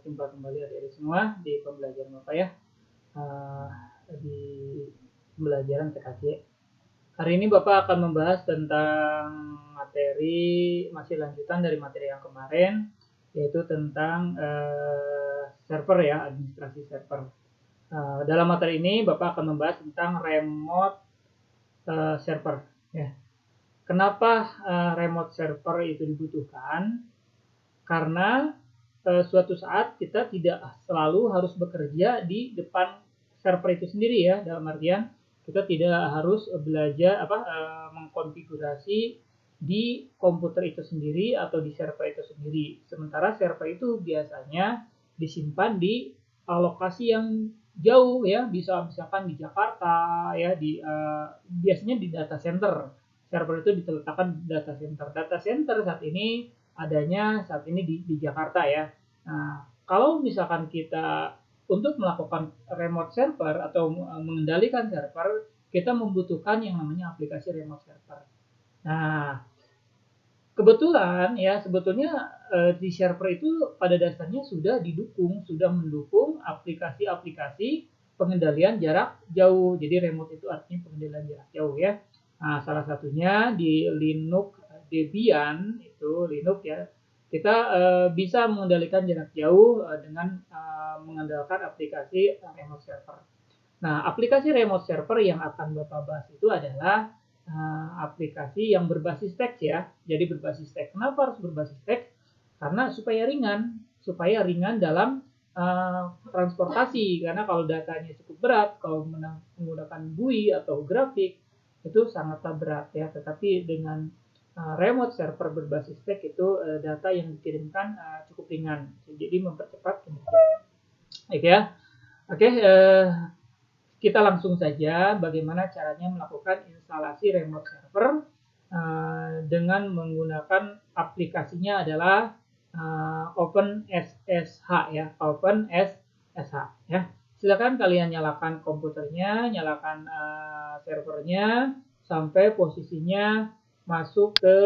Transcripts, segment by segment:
Jumpa kembali adik-adik semua di pembelajaran Bapak ya, di pembelajaran TKJ. Hari ini Bapak akan membahas tentang materi, masih lanjutan dari materi yang kemarin, yaitu tentang server ya, administrasi server. Dalam materi ini Bapak akan membahas tentang remote server ya. Kenapa remote server itu dibutuhkan? Karena suatu saat kita tidak selalu harus bekerja di depan server itu sendiri ya, dalam artian kita tidak harus belajar mengkonfigurasi di komputer itu sendiri atau di server itu sendiri. Sementara server itu biasanya disimpan di lokasi yang jauh ya, misalkan di Jakarta ya, biasanya di data center. Server itu diletakkan di data center. Data center saat ini adanya di Jakarta ya. Nah, kalau misalkan kita untuk melakukan remote server atau mengendalikan server, kita membutuhkan yang namanya aplikasi remote server. Nah, kebetulan ya sebetulnya di server itu pada dasarnya sudah mendukung aplikasi-aplikasi pengendalian jarak jauh. Jadi remote itu artinya pengendalian jarak jauh ya. Nah, salah satunya di Linux Debian itu Linux ya, kita bisa mengendalikan jarak jauh dengan mengandalkan aplikasi remote server. Nah, aplikasi remote server yang akan Bapak bahas itu adalah aplikasi yang berbasis teks ya. Jadi berbasis teks. Kenapa harus berbasis teks? Karena supaya ringan dalam transportasi. Karena kalau datanya cukup berat, kalau menggunakan GUI atau grafik itu sangatlah berat ya. Tetapi dengan remote server berbasis teks itu data yang dikirimkan cukup ringan, jadi mempercepat penyimpanan. Oke ya, oke, kita langsung saja bagaimana caranya melakukan instalasi remote server dengan menggunakan aplikasinya adalah OpenSSH ya, OpenSSH ya. Silakan kalian nyalakan komputernya, nyalakan servernya sampai posisinya masuk ke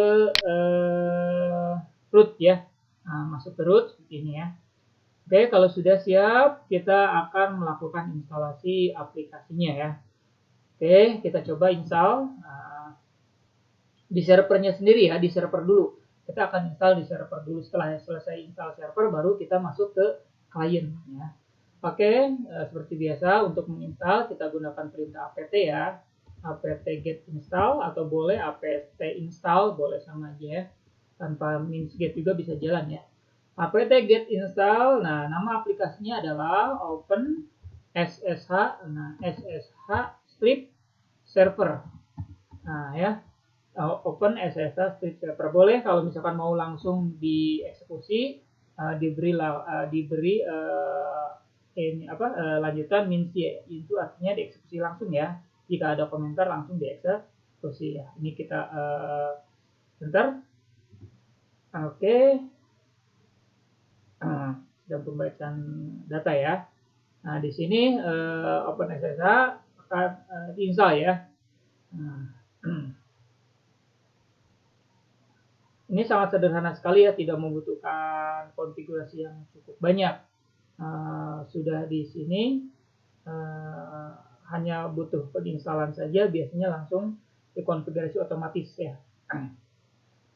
root ya. Nah, masuk ke root seperti ini ya. Oke, kalau sudah siap, kita akan melakukan instalasi aplikasinya ya. Oke, kita coba install di servernya sendiri ya, di server dulu. Kita akan install di server dulu. Setelah selesai install server, baru kita masuk ke klien ya. Oke, seperti biasa untuk menginstal kita gunakan perintah apt ya. Apt get install atau boleh apt install, boleh sama aja ya. Tanpa minus get juga bisa jalan ya. apt get install, nah nama aplikasinya adalah OpenSSH, nah SSH strip server. Nah ya, OpenSSH strip server boleh kalau misalkan mau langsung dieksekusi, diberi lanjutan means itu artinya dieksekusi langsung ya. Jika ada komentar langsung dieksekusi ya. Ini kita bentar. Oke. Sedang pembacaan data ya. Nah, di sini OpenSSH akan diinstal ya. Ini sangat sederhana sekali ya, tidak membutuhkan konfigurasi yang cukup banyak. Sudah di sini hanya butuh penginstalan saja, biasanya langsung dikonfigurasi otomatis ya.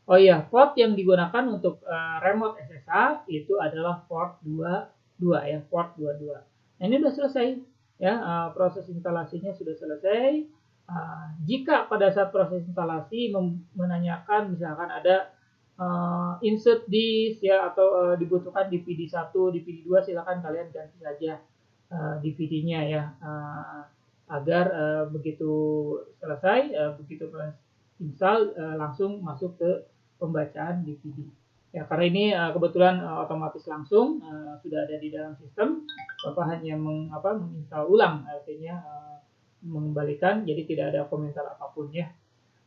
Oh iya, port yang digunakan untuk remote SSH itu adalah port 22 ya, port 22. Nah, ini sudah selesai ya, proses instalasinya sudah selesai. Jika pada saat proses instalasi menanyakan misalkan ada insert disk ya, atau dibutuhkan DVD 1, DVD 2, silakan kalian ganti saja DVD-nya ya, agar begitu selesai, begitu install langsung masuk ke pembacaan DVD. Ya, karena ini kebetulan otomatis langsung sudah ada di dalam sistem, Bapak hanya menginstal ulang, artinya mengembalikan, jadi tidak ada komentar apapun ya.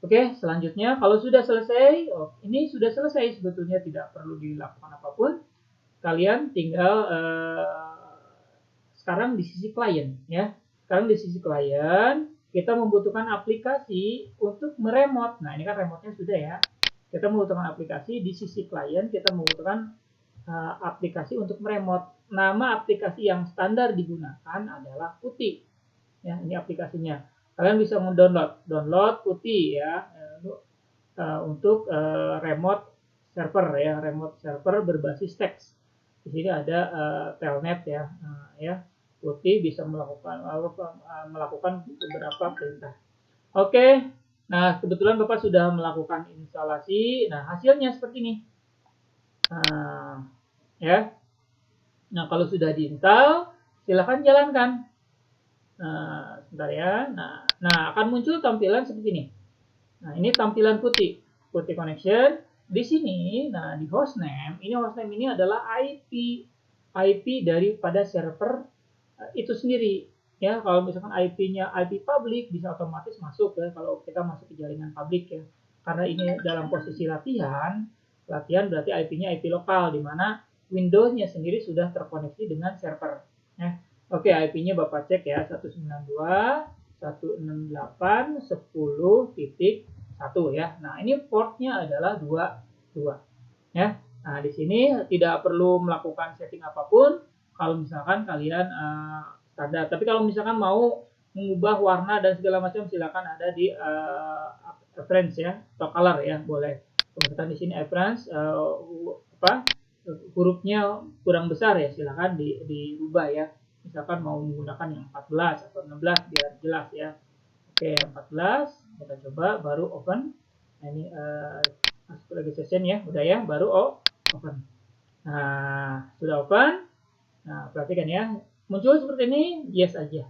Oke, selanjutnya kalau sudah selesai, ini sudah selesai sebetulnya, tidak perlu dilakukan apapun. Kalian tinggal sekarang di sisi klien ya. Sekarang di sisi klien kita membutuhkan aplikasi untuk meremote. Nah, ini kan remote-nya sudah ya. Kita membutuhkan aplikasi di sisi klien, kita membutuhkan aplikasi untuk meremote. Nama aplikasi yang standar digunakan adalah Putih. Ya, ini aplikasinya. Kalian bisa download Putih ya untuk remote server berbasis teks. Di sini ada telnet ya, Putih bisa melakukan beberapa perintah. Oke, nah kebetulan Bapak sudah melakukan instalasi. Nah hasilnya seperti ini. Ya. Nah kalau sudah diinstal, silakan jalankan. Sebentar ya. Nah akan muncul tampilan seperti ini. Nah ini tampilan Putih connection. Di sini, nah di hostname ini adalah IP daripada server itu sendiri. Ya kalau misalkan IP-nya IP public bisa otomatis masuk ya kalau kita masuk ke jaringan publik ya. Karena ini dalam posisi latihan berarti IP-nya IP lokal di mana Windows-nya sendiri sudah terkoneksi dengan server. Ya. Oke, IP-nya Bapak cek ya 192.168.10.1 ya. Nah, ini portnya adalah 22 ya. Nah, di sini tidak perlu melakukan setting apapun kalau misalkan kalian standar. Tapi kalau misalkan mau mengubah warna dan segala macam silakan ada di preference ya atau color ya, boleh. Misalkan di sini preference hurufnya kurang besar ya silakan dirubah ya. Misalkan mau menggunakan yang 14 atau 16 biar jelas ya. Oke, 14 kita coba baru open. Nah, ini masuk lagi session ya, udah ya, baru open. Nah, sudah open. Nah, perhatikan ya, muncul seperti ini, yes aja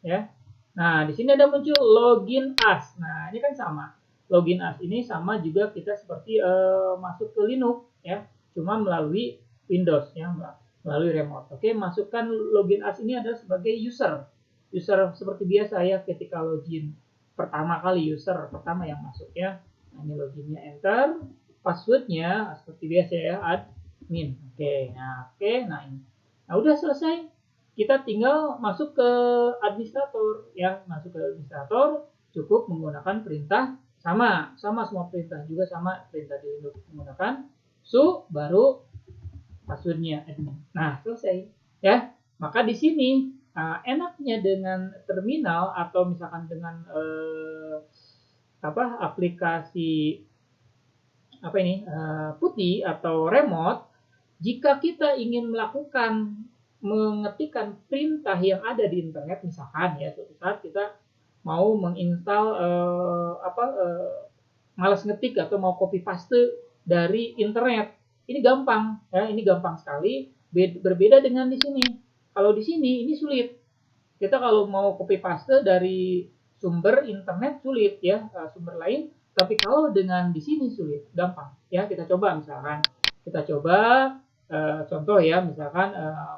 ya. Nah, di sini ada muncul login as. Nah, ini kan sama. Login as ini sama juga kita seperti masuk ke Linux ya, cuma melalui Windows ya, melalui remote. Oke, masukkan login as ini adalah sebagai user seperti biasa ya ketika login pertama kali, user pertama yang masuk ya. Nah, ini loginnya enter, passwordnya seperti biasa ya, admin. Oke, nah ini. Nah, udah selesai. Kita tinggal masuk ke administrator ya, masuk ke administrator cukup menggunakan perintah sama semua perintah juga sama perintah di Linux menggunakan su baru passwordnya admin. Nah, selesai ya. Maka di sini enaknya dengan terminal atau misalkan dengan aplikasi Putih atau remote, jika kita ingin mengetikkan perintah yang ada di internet, misalkan ya suatu saat kita mau menginstal malas ngetik atau mau copy paste dari internet, ini gampang ya, ini gampang sekali. Berbeda dengan di sini. Kalau di sini ini sulit. Kita kalau mau copy paste dari sumber internet sulit ya, sumber lain. Tapi kalau dengan di sini sulit, gampang ya. Kita coba misalkan, contoh ya, misalkan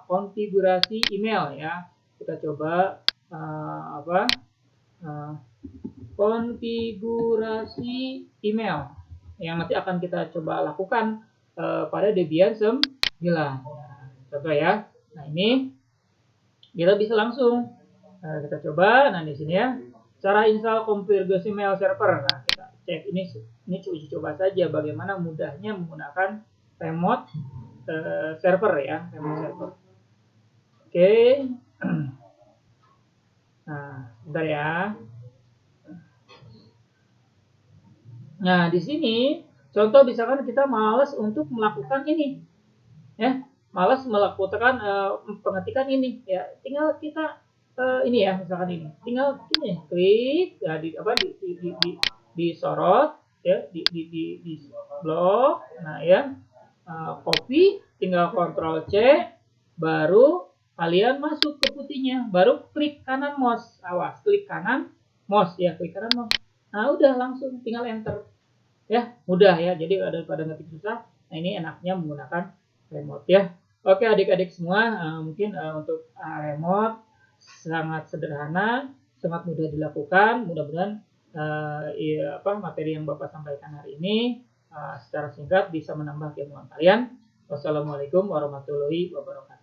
konfigurasi email ya. Kita coba konfigurasi email yang nanti akan kita coba lakukan pada Debian 9. Contoh ya. Nah, ini kita bisa langsung kita coba. Nah, di sini ya, cara install konfigurasi email server. Nah, kita cek ini uji coba saja bagaimana mudahnya menggunakan remote server ya, remote server. Oke. Nah, sebentar ya. Nah, di sini contoh misalkan kita malas untuk melakukan ini. Ya, malas melakukan pengetikan ini ya. Tinggal kita ini ya, misalkan ini. Tinggal ini klik ya disorot ya, di blok. Nah, ya. Copy, tinggal Ctrl C, baru kalian masuk ke putihnya, baru klik kanan mouse, awas klik kanan mouse ya, klik kanan mouse. Nah, udah langsung tinggal enter ya, mudah ya. Jadi daripada ngetik susah, nah ini enaknya menggunakan remote ya. Oke adik-adik semua, mungkin untuk remote sangat sederhana, sangat mudah dilakukan. Mudah-mudahan materi yang Bapak sampaikan hari ini secara singkat bisa menambah keilmuan kalian. Wassalamualaikum warahmatullahi wabarakatuh.